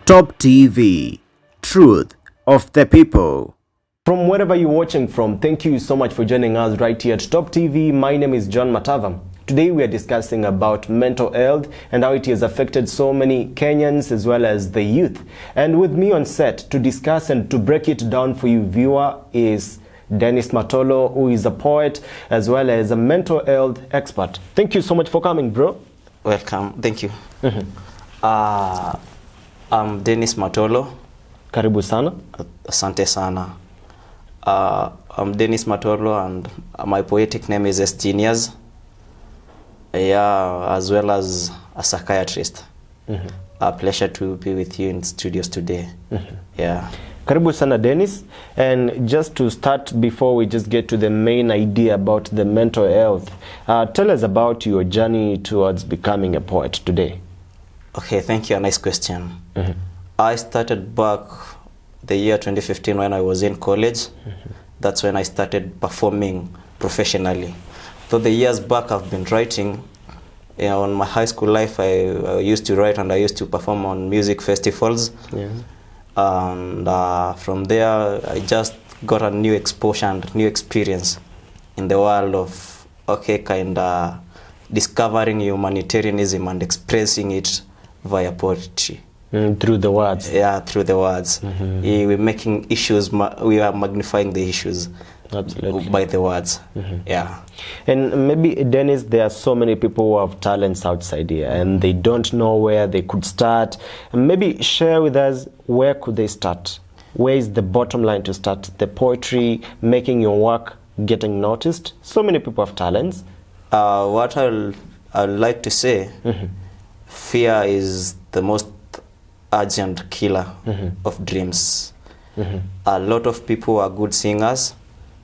Top TV, truth of the people. From wherever you're watching from, thank you so much for joining us right here at Top TV. My name is John Matava. Today we are discussing about mental health and how it has affected so many Kenyans as well as the youth. And with me on set to discuss and to break it down for you viewer is Dennis Matolo, who is a poet as well as a mental health expert. Thank you so much for coming, bro. Welcome. Thank you. I'm Dennis Matolo. Karibu sana. Asante sana. I'm Dennis Matolo and my poetic name is Genius. Yeah, as well as a psychiatrist. A pleasure to be with you in studios today. Yeah. Karibu sana, Dennis. And just to start, before we just get to the main idea about the mental health, tell us about your journey towards becoming a poet today. Okay, thank you. A nice question. I started back the year 2015 when I was in college. That's when I started performing professionally. So the years back I've been writing. On my high school life, I used to write and I used to perform on music festivals. Yeah. And from there, I just got a new exposure and new experience in the world of, discovering humanitarianism and expressing it via poetry. Through the words. Yeah, through the words. We're making issues, we are magnifying the issues. Absolutely. By the words. Yeah. And maybe, Dennis, there are so many people who have talents outside here and they don't know where they could start. And maybe share with us, where could they start? Where is the bottom line to start? The poetry, making your work, getting noticed. So many people have talents. What I'd like to say, fear is the most urgent killer of dreams. A lot of people are good singers,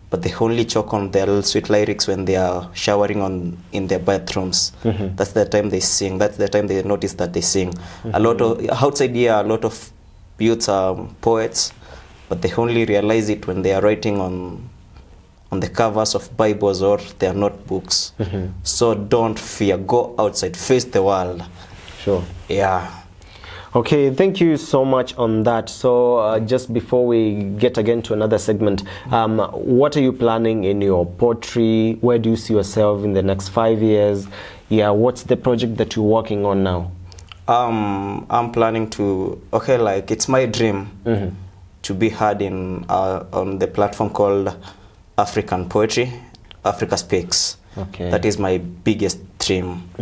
but they only choke on their little sweet lyrics when they are showering in their bathrooms. That's the time they sing. That's the time they notice that they sing. A lot of outside here, a lot of youths are poets, but they only realize it when they are writing on the covers of Bibles or their notebooks. So don't fear. Go outside. Face the world. Sure. Yeah. Okay, thank you so much on that. So just before we get again to another segment, what are you planning in your poetry? Where do you see yourself in the next 5 years? Yeah, what's the project that you're working on now? I'm planning to, it's my dream to be heard on the platform called African Poetry, Africa Speaks. Okay. That is my biggest dream.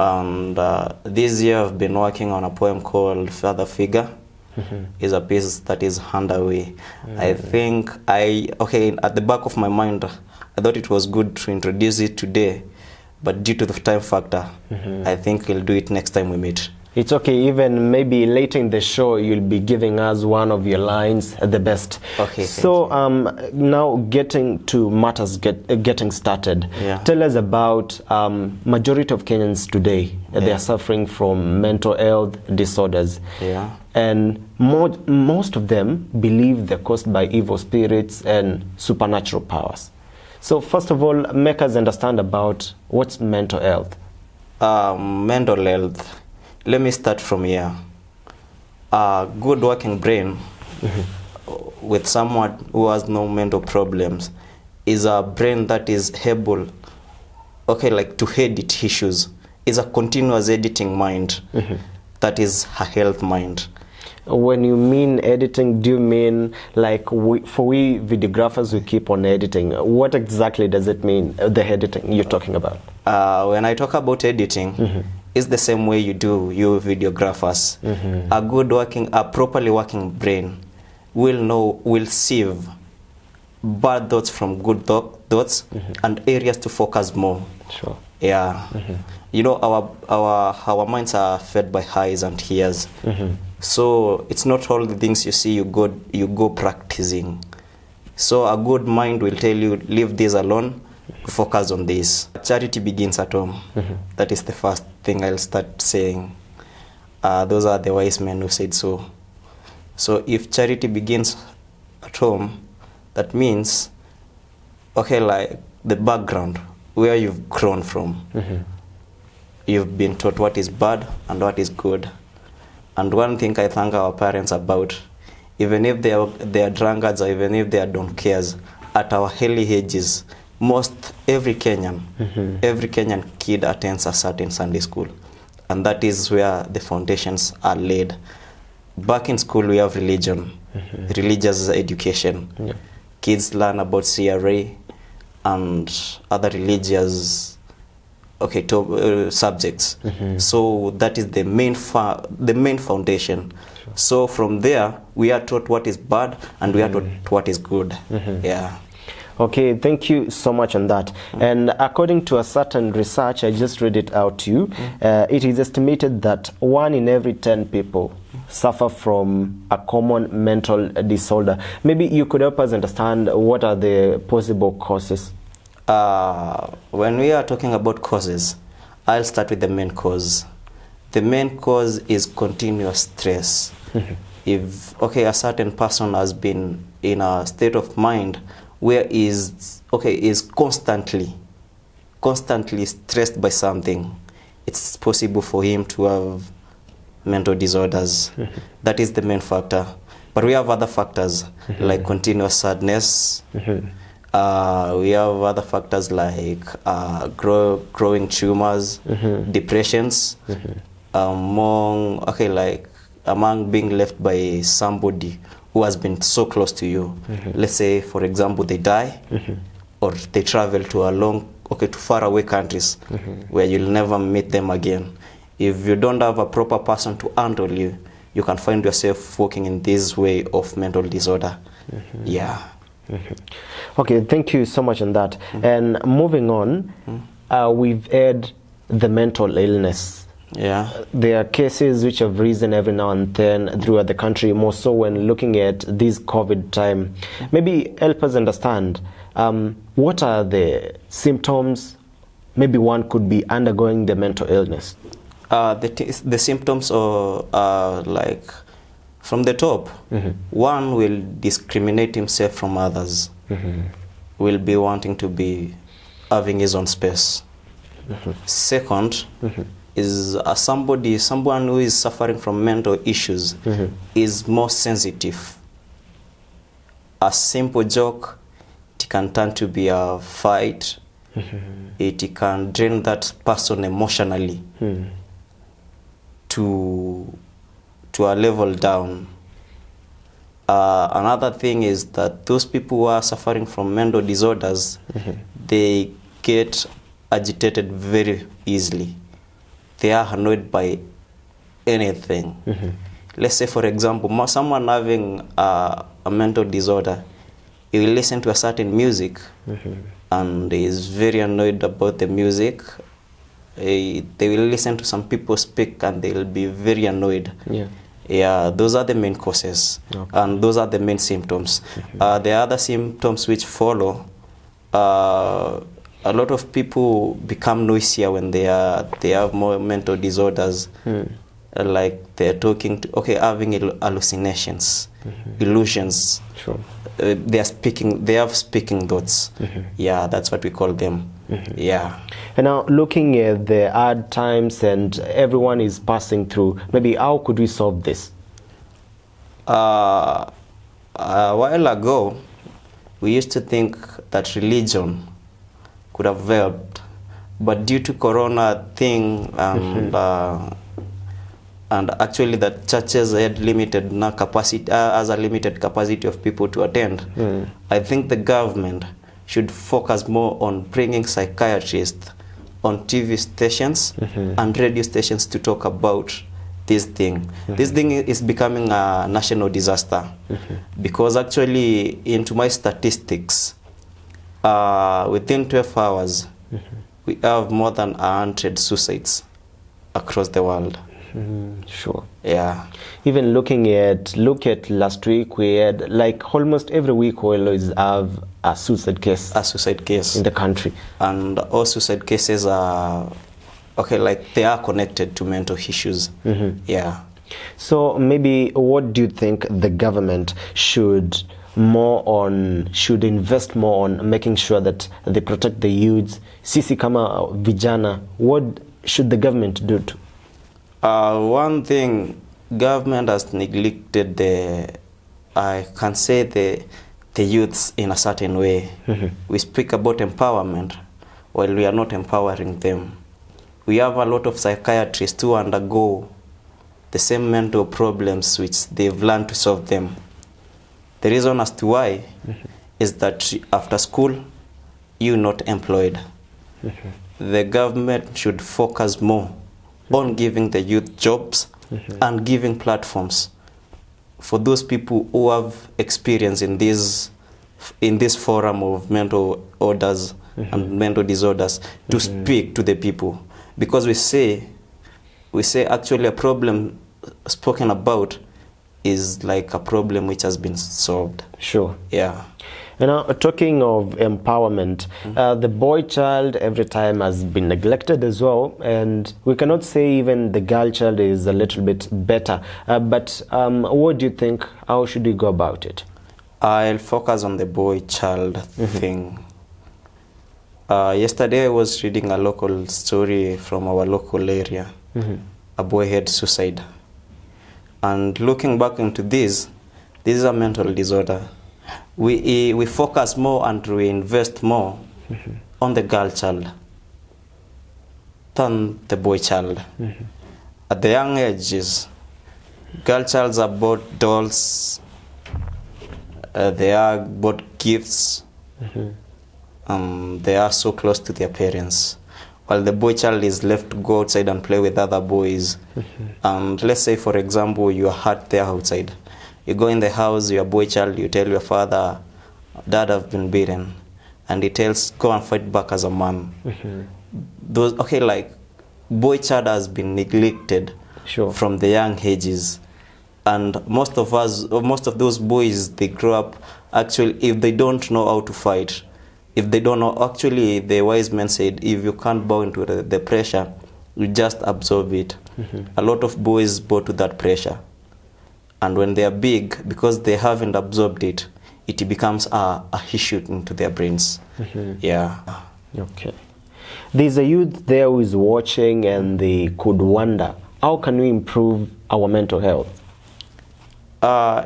And this year I've been working on a poem called Father Figure. Is a piece that is underway. I think at the back of my mind, I thought it was good to introduce it today, but due to the time factor, I think we'll do it next time we meet. It's okay, even maybe later in the show you'll be giving us one of your lines at the best. Okay. So now getting to matters getting started. Yeah. Tell us about majority of Kenyans today. They are suffering from mental health disorders. Yeah. And most of them believe they're caused by evil spirits and supernatural powers. So first of all, make us understand about what's mental health. Mental health. Let me start from here. A good working brain with someone who has no mental problems is a brain that is able, to edit issues. It's a continuous editing mind. That is a health mind. When you mean editing, do you mean like we videographers who keep on editing? What exactly does it mean, the editing you're talking about? When I talk about editing, it's the same way you videographers. A properly working brain will sieve bad thoughts from good thoughts and areas to focus more. Sure. Yeah. You know, our minds are fed by eyes and ears. So it's not all the things you see you go practicing. So a good mind will tell you, leave this alone, focus on this. Charity begins at home. That is the first thing I'll start saying. Those are the wise men who said so. So if charity begins at home, that means, like the background, where you've grown from. You've been taught what is bad and what is good. And one thing I thank our parents about, even if they are drunkards or even if they are don't cares, at our early ages, every Kenyan kid attends a certain Sunday school, and that is where the foundations are laid. Back in school, we have religion, religious education. Yeah. Kids learn about CRA and other religious subjects. So that is the main foundation. Sure. So from there, we are taught what is bad and we are taught what is good. Yeah. Okay, thank you so much on that. And according to a certain research, I just read it out to you, it is estimated that 1 in every 10 people suffer from a common mental disorder. Maybe you could help us understand what are the possible causes. When we are talking about causes, I'll start with the main cause. The main cause is continuous stress. If a certain person has been in a state of mind where is constantly stressed by something, it's possible for him to have mental disorders. That is the main factor. But we have other factors like continuous sadness. We have other factors like growing tumors, depressions, among being left by somebody who has been so close to you. Let's say, for example, they die or they travel to to far away countries where you'll never meet them again. If you don't have a proper person to handle you, you can find yourself walking in this way of mental disorder. Yeah. Okay, thank you so much on that. And moving on, we've had the mental illness. Yeah. There are cases which have risen every now and then throughout the country, more so when looking at this COVID time. Maybe help us understand what are the symptoms maybe one could be undergoing the mental illness. The symptoms are like from the top. One will discriminate himself from others. Will be wanting to be having his own space. Second is someone who is suffering from mental issues is more sensitive. A simple joke, it can turn to be a fight. It can drain that person emotionally to a level down. Another thing is that those people who are suffering from mental disorders, they get agitated very easily. They are annoyed by anything. Let's say, for example, someone having a mental disorder, he will listen to a certain music and he is very annoyed about the music. They will listen to some people speak and they will be very annoyed. Yeah, those are the main causes, and those are the main symptoms. The other symptoms which follow, a lot of people become noisier when they have more mental disorders. Like they're having hallucinations, illusions. Sure. They have speaking thoughts. Yeah, that's what we call them. Yeah. And now looking at the hard times and everyone is passing through, maybe how could we solve this? A while ago, we used to think that religion could have helped, but due to Corona thing and actually that churches had limited capacity, as a limited capacity of people to attend, I think the government should focus more on bringing psychiatrists on TV stations and radio stations to talk about this thing. This thing is becoming a national disaster because actually, into my statistics, within 12 hours, we have more than 100 suicides across the world. Sure. Yeah. Even look at last week, we had like almost every week we always have a suicide case. A suicide case in the country. And all suicide cases are they are connected to mental issues. Yeah. So maybe what do you think the government should invest more on making sure that they protect the youths? Sisi kama vijana, what should the government do to? One thing government has neglected I can say the youths in a certain way. We speak about empowerment while we are not empowering them. We have a lot of psychiatrists who undergo the same mental problems which they've learned to solve them. The reason as to why is that after school, you're not employed. The government should focus more on giving the youth jobs and giving platforms for those people who have experience in this forum of mental orders and mental disorders to speak to the people. Because we say actually a problem spoken about is like a problem which has been solved. Sure. Yeah. You know, talking of empowerment, the boy child every time has been neglected as well, and we cannot say even the girl child is a little bit better. But what do you think? How should we go about it? I'll focus on the boy child thing. Yesterday I was reading a local story from our local area. A boy had suicide. And looking back into this is a mental disorder. We focus more and we invest more on the girl child than the boy child. At the young ages, girl childs are bought dolls, they are bought gifts, they are so close to their parents. While the boy child is left to go outside and play with other boys. And let's say, for example, you are hurt there outside. You go in the house, your boy child, you tell your father, Dad, I've been beaten. And he tells, go and fight back as a man. Like, boy child has been neglected from the young ages. And most of those boys, they grow up, actually, if they don't know how to fight, if they don't know, actually, the wise men said, if you can't bow into the pressure, you just absorb it. A lot of boys bow to that pressure. And when they are big, because they haven't absorbed it, it becomes a issue into their brains. Yeah. Okay. There's a youth there who is watching and they could wonder, how can we improve our mental health?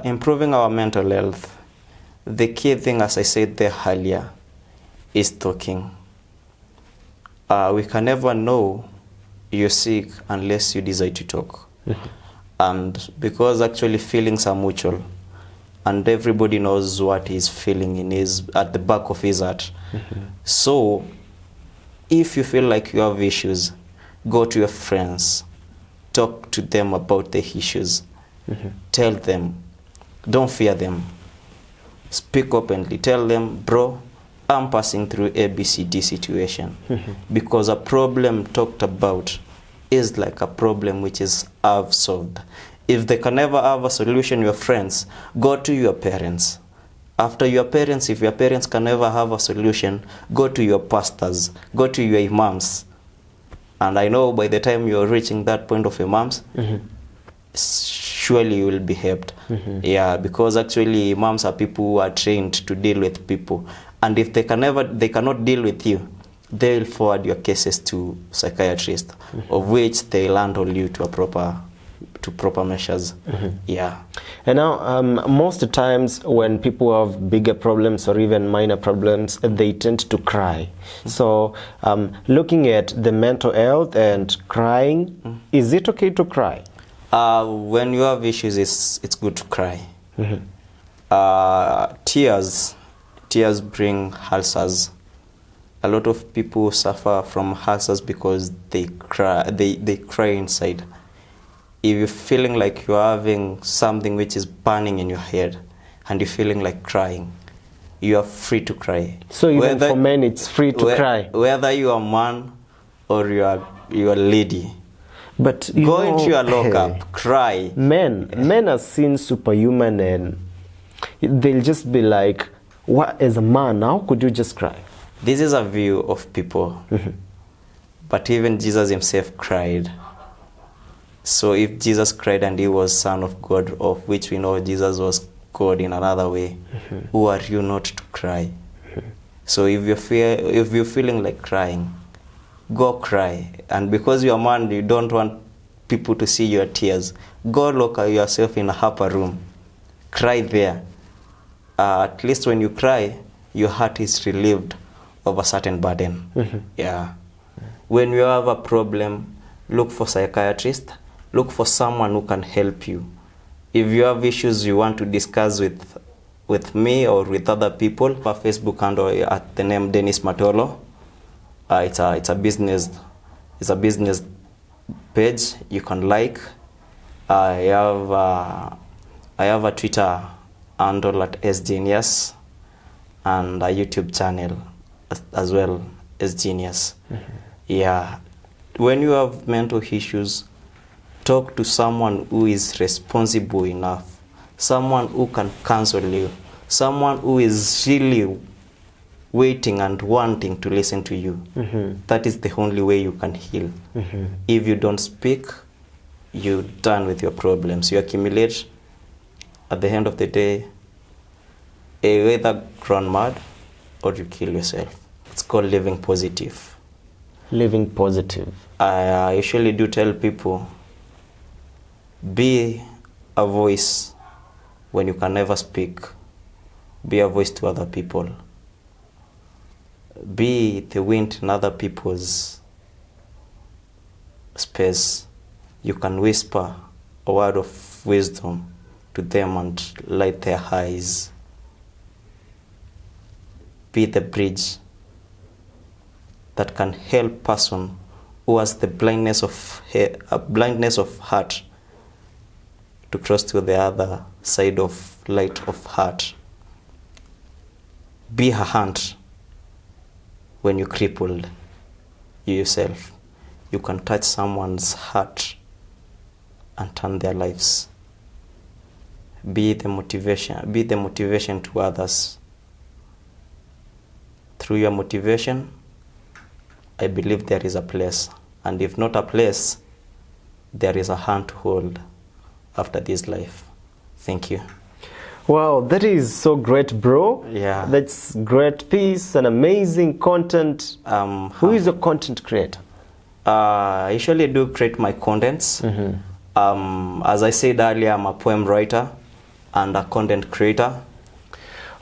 Improving our mental health, the key thing, as I said there earlier, is talking. We can never know you're sick unless you decide to talk. And because actually feelings are mutual, and everybody knows what he's feeling at the back of his heart. So if you feel like you have issues, go to your friends, talk to them about the issues, tell them, don't fear them, speak openly, tell them, bro, I'm passing through ABCD situation. Because a problem talked about is like a problem which is half solved. If they can never have a solution, your friends, go to your parents. After your parents, if your parents can never have a solution, go to your pastors, go to your imams. And I know by the time you're reaching that point of imams, surely you will be helped. Yeah, because actually imams are people who are trained to deal with people. And if they cannot deal with you, they'll forward your cases to psychiatrists, of which they'll handle you to proper measures. Yeah. And now, most of the times when people have bigger problems or even minor problems, they tend to cry. So, looking at the mental health and crying, is it okay to cry? When you have issues, it's good to cry. Tears bring ulcers. A lot of people suffer from ulcers because they cry inside. If you're feeling like you're having something which is burning in your head and you're feeling like crying, you are free to cry. So even for men, it's free to cry? Whether you are a man or you are a lady. But go into your lockup, cry. Men are seen superhuman and they'll just be like, what, as a man, how could you just cry? This is a view of people. But even Jesus himself cried. So if Jesus cried and he was Son of God, of which we know Jesus was God in another way, who are you not to cry? So if you're feeling like crying, go cry. And because you're a man, you don't want people to see your tears. Go lock yourself in a upper room. Cry there. At least when you cry, your heart is relieved of a certain burden. Yeah. When you have a problem, look for psychiatrist. Look for someone who can help you. If you have issues you want to discuss with me or with other people, our Facebook handle at the name Dennis Matolo. It's a business page you can like. I have a Twitter handle at sgenius and a YouTube channel as well as Genius. Yeah. When you have mental issues, talk to someone who is responsible enough, someone who can counsel you, someone who is really waiting and wanting to listen to you. That is the only way you can heal. If you don't speak, you're done with your problems. You accumulate. At the end of the day, you either run mad or you kill yourself. It's called living positive. Living positive. I usually do tell people, be a voice when you can never speak. Be a voice to other people. Be the wind in other people's space. You can whisper a word of wisdom to them and light their eyes. Be the bridge that can help person who has the blindness of heart to cross to the other side of light of heart. Be a hand when you're crippled. You yourself, you can touch someone's heart and turn their lives. Be the motivation to others. Through your motivation, I believe there is a place. And if not a place, there is a hand to hold after this life. Thank you. Wow, that is so great, bro. Yeah. That's great piece and amazing content. Who is a content creator? I usually do create my contents. As I said earlier, I'm a poem writer and a content creator.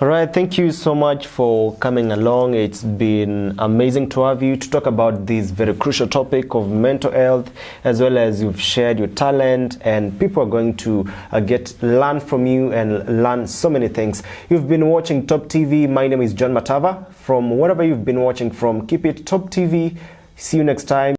All right, thank you so much for coming along. It's been amazing to have you to talk about this very crucial topic of mental health, as well as you've shared your talent, and people are going to learn from you and learn so many things. You've been watching Top TV. My name is John Matava. From wherever you've been watching from, keep it Top TV. See you next time.